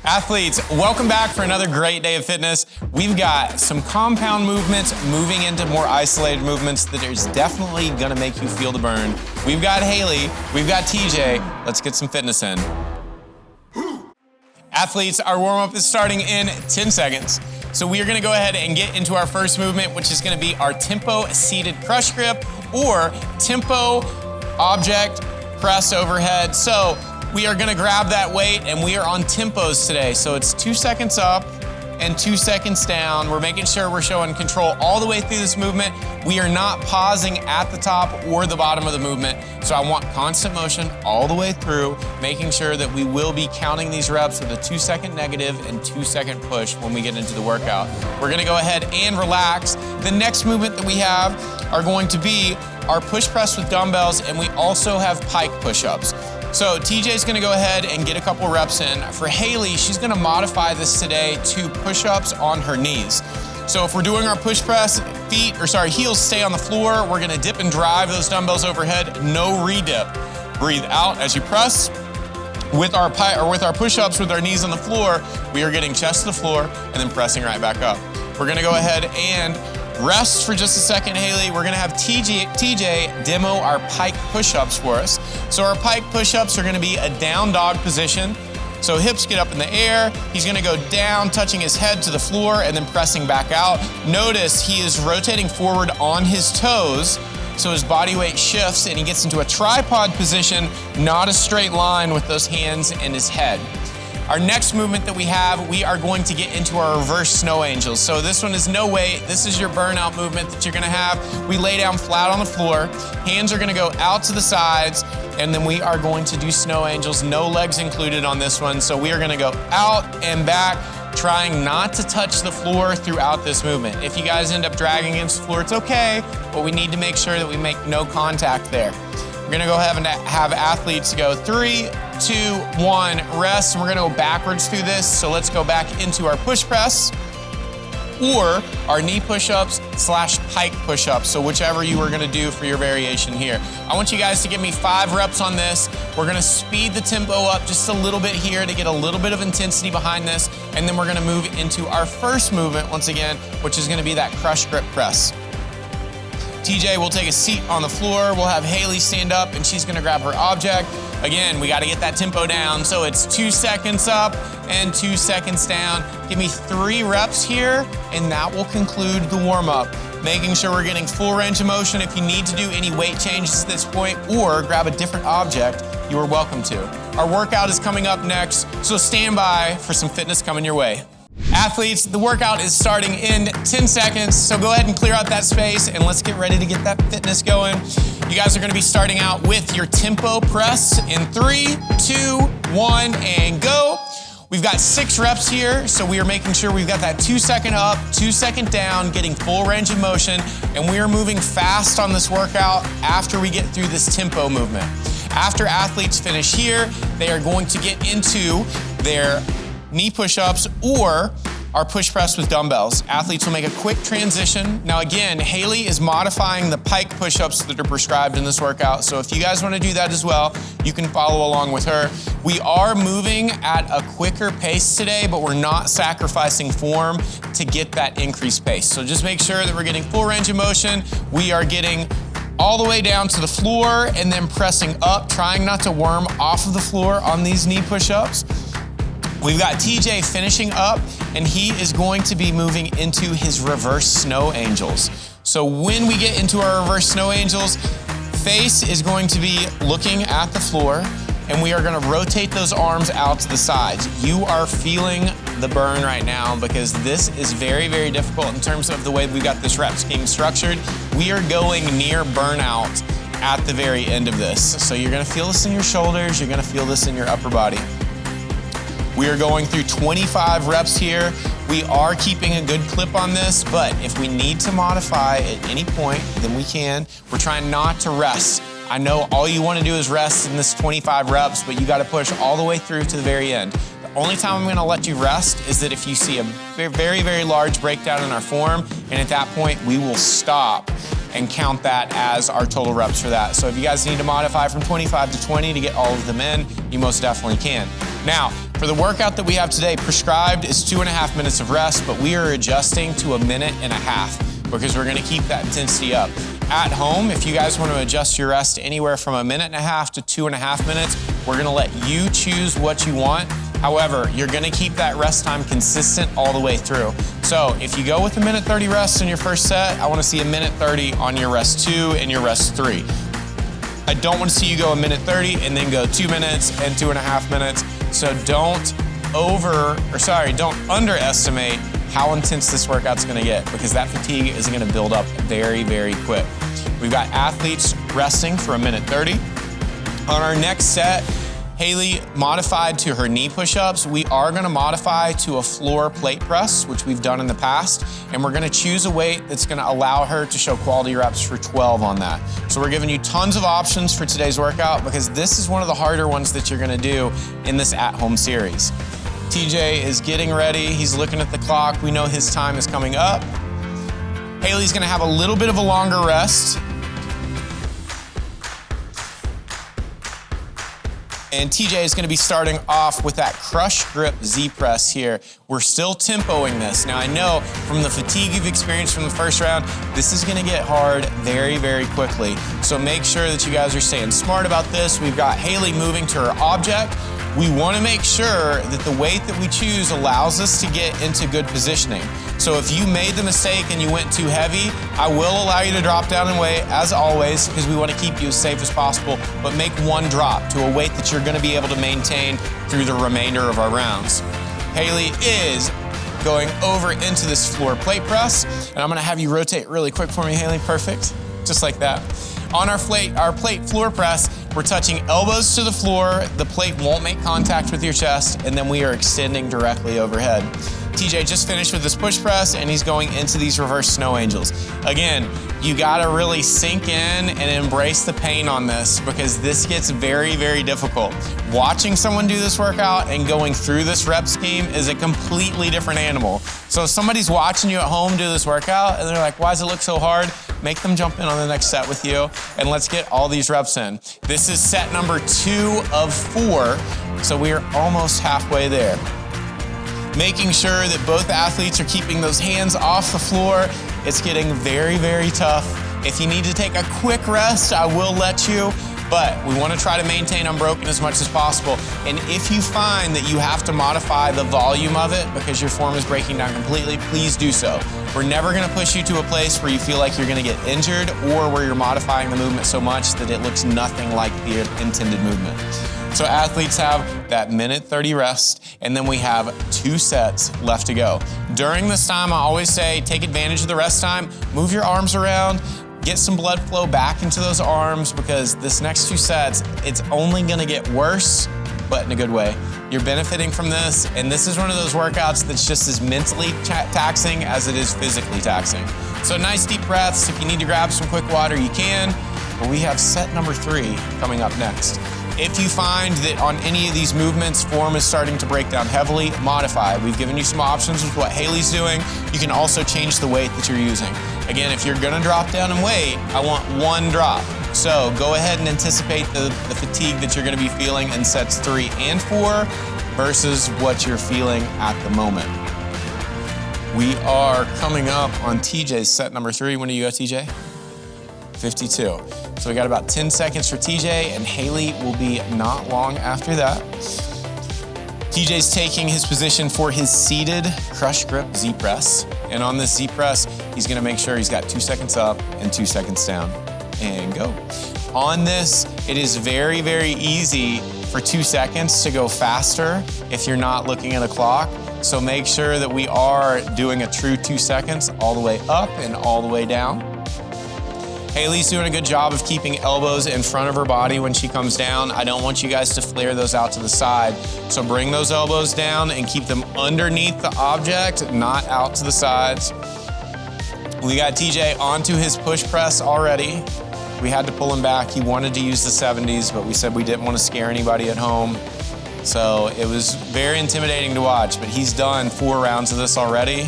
Athletes, welcome back for another great day of fitness. We've got some compound movements moving into more isolated movements that is definitely gonna make you feel the burn. We've got Haley, we've got TJ. Let's get some fitness in. Athletes, our warm-up is starting in 10 seconds. So we are gonna go ahead and get into our first movement, which is gonna be our tempo seated crush grip or tempo object press overhead. So we are gonna grab that weight and we are on tempos today. So it's 2 seconds up and 2 seconds down. We're making sure we're showing control all the way through this movement. We are not pausing at the top or the bottom of the movement. So I want constant motion all the way through, making sure that we will be counting these reps with a 2 second negative and 2 second push when we get into the workout. We're gonna go ahead and relax. The next movement that we have are going to be our push press with dumbbells, and we also have pike push-ups. So TJ's gonna go ahead and get a couple reps in. For Haley, she's gonna modify this today to push-ups on her knees. So if we're doing our push press, heels stay on the floor. We're gonna dip and drive those dumbbells overhead, no re-dip. Breathe out as you press. With our push-ups with our knees on the floor, we are getting chest to the floor and then pressing right back up. We're gonna go ahead and rest for just a second, Haley. We're gonna have TJ demo our pike push-ups for us. So our pike push-ups are gonna be a down dog position. So hips get up in the air. He's gonna go down, touching his head to the floor and then pressing back out. Notice he is rotating forward on his toes, so his body weight shifts and he gets into a tripod position, not a straight line with those hands and his head. Our next movement that we have, we are going to get into our reverse snow angels. So this one is no weight. This is your burnout movement that you're gonna have. We lay down flat on the floor. Hands are gonna go out to the sides, and then we are going to do snow angels. No legs included on this one. So we are gonna go out and back, trying not to touch the floor throughout this movement. If you guys end up dragging against the floor, it's okay, but we need to make sure that we make no contact there. We're gonna go ahead and have athletes go 3, 2, 1, rest, and we're gonna go backwards through this. So let's go back into our push press or our knee push-ups / pike push-ups. So whichever you are gonna do for your variation here. I want you guys to give me 5 reps on this. We're gonna speed the tempo up just a little bit here to get a little bit of intensity behind this, and then we're gonna move into our first movement once again, which is gonna be that crush grip press. TJ will take a seat on the floor. We'll have Haley stand up and she's gonna grab her object. Again, we gotta get that tempo down. So it's 2 seconds up and 2 seconds down. Give me 3 reps here and that will conclude the warm up. Making sure we're getting full range of motion. If you need to do any weight changes at this point or grab a different object, you are welcome to. Our workout is coming up next, so stand by for some fitness coming your way. Athletes, the workout is starting in 10 seconds, so go ahead and clear out that space and let's get ready to get that fitness going. You guys are gonna be starting out with your tempo press in 3, 2, 1, and go. We've got 6 reps here, so we are making sure we've got that 2 second up, 2 second down, getting full range of motion, and we are moving fast on this workout after we get through this tempo movement. After athletes finish here, they are going to get into their knee push-ups or our push press with dumbbells. Athletes will make a quick transition. Now again, Haley is modifying the pike push-ups that are prescribed in this workout, so if you guys wanna do that as well, you can follow along with her. We are moving at a quicker pace today, but we're not sacrificing form to get that increased pace. So just make sure that we're getting full range of motion. We are getting all the way down to the floor and then pressing up, trying not to worm off of the floor on these knee push-ups. We've got TJ finishing up, and he is going to be moving into his reverse snow angels. So when we get into our reverse snow angels, face is going to be looking at the floor, and we are gonna rotate those arms out to the sides. You are feeling the burn right now because this is very, very difficult in terms of the way we got this rep scheme structured. We are going near burnout at the very end of this. So you're gonna feel this in your shoulders, you're gonna feel this in your upper body. We are going through 25 reps here. We are keeping a good clip on this, but if we need to modify at any point, then we can. We're trying not to rest. I know all you want to do is rest in this 25 reps, but you got to push all the way through to the very end. The only time I'm going to let you rest is that if you see a very, very large breakdown in our form, and at that point, we will stop and count that as our total reps for that. So if you guys need to modify from 25 to 20 to get all of them in, you most definitely can. Now, For the workout that we have today, prescribed is 2.5 minutes of rest, but we are adjusting to 1.5 minutes because we're gonna keep that intensity up. At home, if you guys want to adjust your rest anywhere from 1.5 minutes to 2.5 minutes, we're gonna let you choose what you want. However, you're gonna keep that rest time consistent all the way through. So if you go with 1:30 rest in your first set, I wanna see 1:30 on your rest 2 and your rest 3. I don't wanna see you go 1:30 and then go 2 minutes and 2.5 minutes. So don't underestimate how intense this workout's gonna get, because that fatigue is gonna build up very, very quick. We've got athletes resting for 1:30. On our next set, Haley modified to her knee push-ups. We are gonna modify to a floor plate press, which we've done in the past, and we're gonna choose a weight that's gonna allow her to show quality reps for 12 on that. So we're giving you tons of options for today's workout, because this is one of the harder ones that you're gonna do in this at-home series. TJ is getting ready. He's looking at the clock. We know his time is coming up. Haley's gonna have a little bit of a longer rest. And TJ is gonna be starting off with that crush grip Z press here. We're still tempoing this. Now I know from the fatigue you've experienced from the first round, this is gonna get hard very, very quickly. So make sure that you guys are staying smart about this. We've got Haley moving to her object. We wanna make sure that the weight that we choose allows us to get into good positioning. So if you made the mistake and you went too heavy, I will allow you to drop down in weight, as always, because we wanna keep you as safe as possible, but make one drop to a weight that you're gonna be able to maintain through the remainder of our rounds. Haley is going over into this floor plate press, and I'm gonna have you rotate really quick for me, Haley. Perfect, just like that. On our plate floor press, we're touching elbows to the floor, the plate won't make contact with your chest, and then we are extending directly overhead. TJ just finished with this push press, and he's going into these reverse snow angels. Again, you gotta really sink in and embrace the pain on this, because this gets very, very difficult. Watching someone do this workout and going through this rep scheme is a completely different animal. So if somebody's watching you at home do this workout and they're like, why does it look so hard? Make them jump in on the next set with you, and let's get all these reps in. This is set number 2 of 4, so we are almost halfway there. Making sure that both athletes are keeping those hands off the floor. It's getting very, very tough. If you need to take a quick rest, I will let you, but we want to try to maintain unbroken as much as possible. And if you find that you have to modify the volume of it because your form is breaking down completely, please do so. We're never going to push you to a place where you feel like you're going to get injured or where you're modifying the movement so much that it looks nothing like the intended movement. So athletes have that 1:30 rest, and then we have 2 sets left to go. During this time, I always say, take advantage of the rest time, move your arms around, get some blood flow back into those arms, because this next 2 sets, it's only gonna get worse, but in a good way. You're benefiting from this, and this is one of those workouts that's just as mentally taxing as it is physically taxing. So nice deep breaths. If you need to grab some quick water, you can, but we have set number 3 coming up next. If you find that on any of these movements, form is starting to break down heavily, modify. We've given you some options with what Haley's doing. You can also change the weight that you're using. Again, if you're gonna drop down in weight, I want 1 drop. So go ahead and anticipate the fatigue that you're gonna be feeling in sets 3 and 4 versus what you're feeling at the moment. We are coming up on TJ's set number 3. When do you go, TJ? 52. So we got about 10 seconds for TJ, and Haley will be not long after that. TJ's taking his position for his seated crush grip Z press. And on this Z press, he's gonna make sure he's got 2 seconds up and 2 seconds down. And go. On this, it is very, very easy for 2 seconds to go faster if you're not looking at a clock. So make sure that we are doing a true 2 seconds all the way up and all the way down. Haley's doing a good job of keeping elbows in front of her body when she comes down. I don't want you guys to flare those out to the side. So bring those elbows down and keep them underneath the object, not out to the sides. We got TJ onto his push press already. We had to pull him back. He wanted to use the 70s, but we said we didn't want to scare anybody at home. So it was very intimidating to watch, but he's done 4 rounds of this already.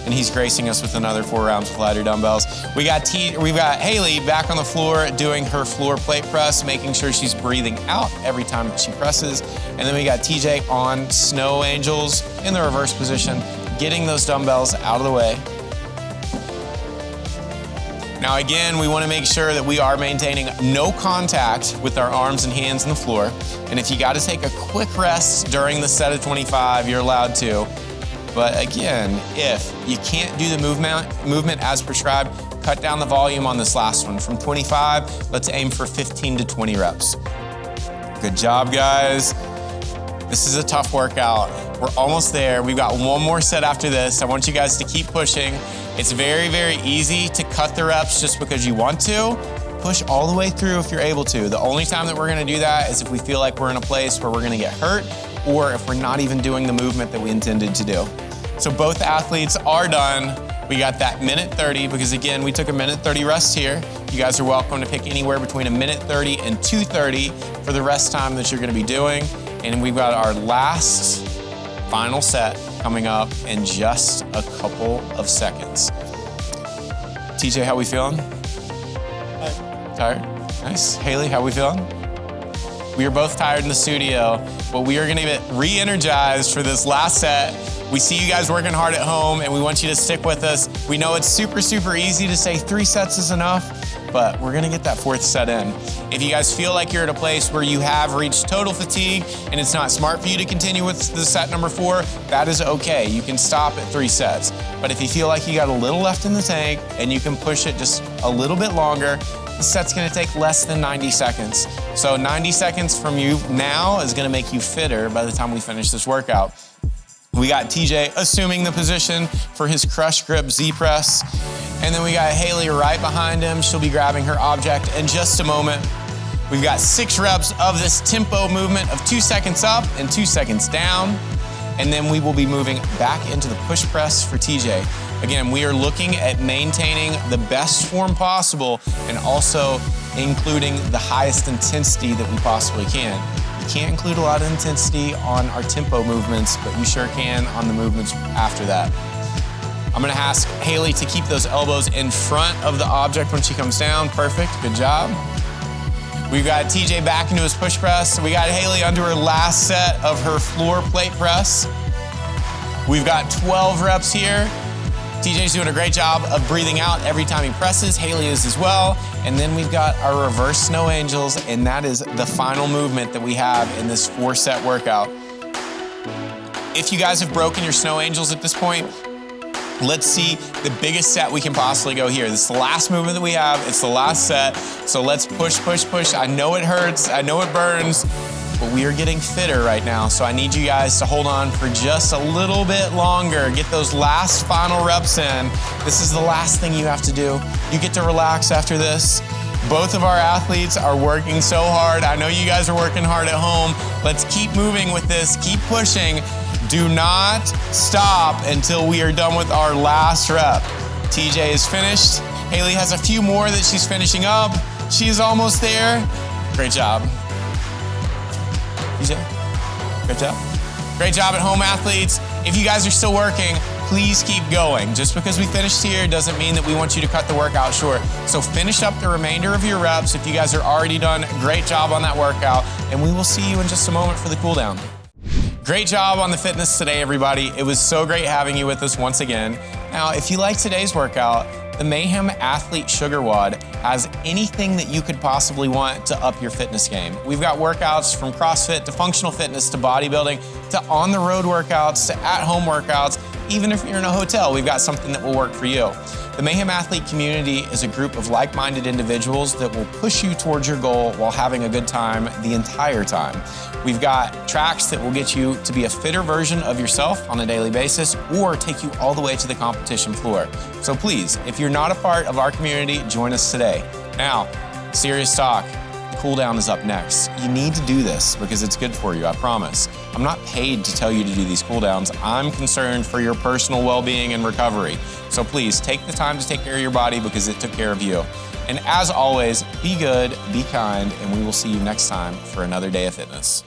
and he's gracing us with another 4 rounds with lighter dumbbells. We've got Haley back on the floor doing her floor plate press, making sure she's breathing out every time that she presses. And then we got TJ on snow angels in the reverse position, getting those dumbbells out of the way. Now again, we want to make sure that we are maintaining no contact with our arms and hands on the floor. And if you got to take a quick rest during the set of 25, you're allowed to. But again, if you can't do the movement as prescribed, cut down the volume on this last one. From 25, let's aim for 15 to 20 reps. Good job, guys. This is a tough workout. We're almost there. We've got one more set after this. I want you guys to keep pushing. It's very, very easy to cut the reps just because you want to. Push all the way through if you're able to. The only time that we're gonna do that is if we feel like we're in a place where we're gonna get hurt or if we're not even doing the movement that we intended to do. So both athletes are done. We got that minute 30 because again, we took a minute 30 rest here. You guys are welcome to pick anywhere between a minute 30 and 2:30 for the rest time that you're gonna be doing. And we've got our last final set coming up in just a couple of seconds. TJ, how we feeling? Tired? Nice. Haley, how we feeling? We are both tired in the studio, but we are gonna get re-energized for this last set. We see you guys working hard at home and we want you to stick with us. We know it's super, super easy to say 3 sets is enough, but we're gonna get that 4th set in. If you guys feel like you're at a place where you have reached total fatigue and it's not smart for you to continue with the set number 4, that is okay. You can stop at 3 sets. But if you feel like you got a little left in the tank and you can push it just a little bit longer, the set's gonna take less than 90 seconds. So 90 seconds from you now is gonna make you fitter by the time we finish this workout. We got TJ assuming the position for his crush grip Z press. And then we got Haley right behind him. She'll be grabbing her object in just a moment. We've got 6 reps of this tempo movement of 2 seconds up and 2 seconds down. And then we will be moving back into the push press for TJ. Again, we are looking at maintaining the best form possible and also including the highest intensity that we possibly can. You can't include a lot of intensity on our tempo movements, but you sure can on the movements after that. I'm gonna ask Haley to keep those elbows in front of the object when she comes down. Perfect, good job. We've got TJ back into his push press. We got Haley under her last set of her floor plate press. We've got 12 reps here. TJ's doing a great job of breathing out every time he presses. Haley is as well. And then we've got our reverse snow angels, and that is the final movement that we have in this 4-set workout. If you guys have broken your snow angels at this point, let's see the biggest set we can possibly go here. This is the last movement that we have. It's the last set. So let's push, push, push. I know it hurts. I know it burns. But we are getting fitter right now, so I need you guys to hold on for just a little bit longer. Get those last final reps in. This is the last thing you have to do. You get to relax after this. Both of our athletes are working so hard. I know you guys are working hard at home. Let's keep moving with this. Keep pushing. Do not stop until we are done with our last rep. TJ is finished. Haley has a few more that she's finishing up. She is almost there. Great job. TJ, great job. Great job at home, athletes. If you guys are still working, please keep going. Just because we finished here doesn't mean that we want you to cut the workout short. So finish up the remainder of your reps. If you guys are already done, great job on that workout. And we will see you in just a moment for the cool down. Great job on the fitness today, everybody. It was so great having you with us once again. Now, if you like today's workout, the Mayhem Athlete Sugar Wad has anything that you could possibly want to up your fitness game. We've got workouts from CrossFit to functional fitness to bodybuilding to on-the-road workouts to at-home workouts. Even if you're in a hotel, we've got something that will work for you. The Mayhem Athlete community is a group of like-minded individuals that will push you towards your goal while having a good time the entire time. We've got tracks that will get you to be a fitter version of yourself on a daily basis or take you all the way to the competition floor. So please, if you're not a part of our community, join us today. Now, serious talk. Cool down is up next. You need to do this because it's good for you, I promise. I'm not paid to tell you to do these cool downs. I'm concerned for your personal well-being and recovery. So please take the time to take care of your body because it took care of you. And as always, be good, be kind, and we will see you next time for another day of fitness.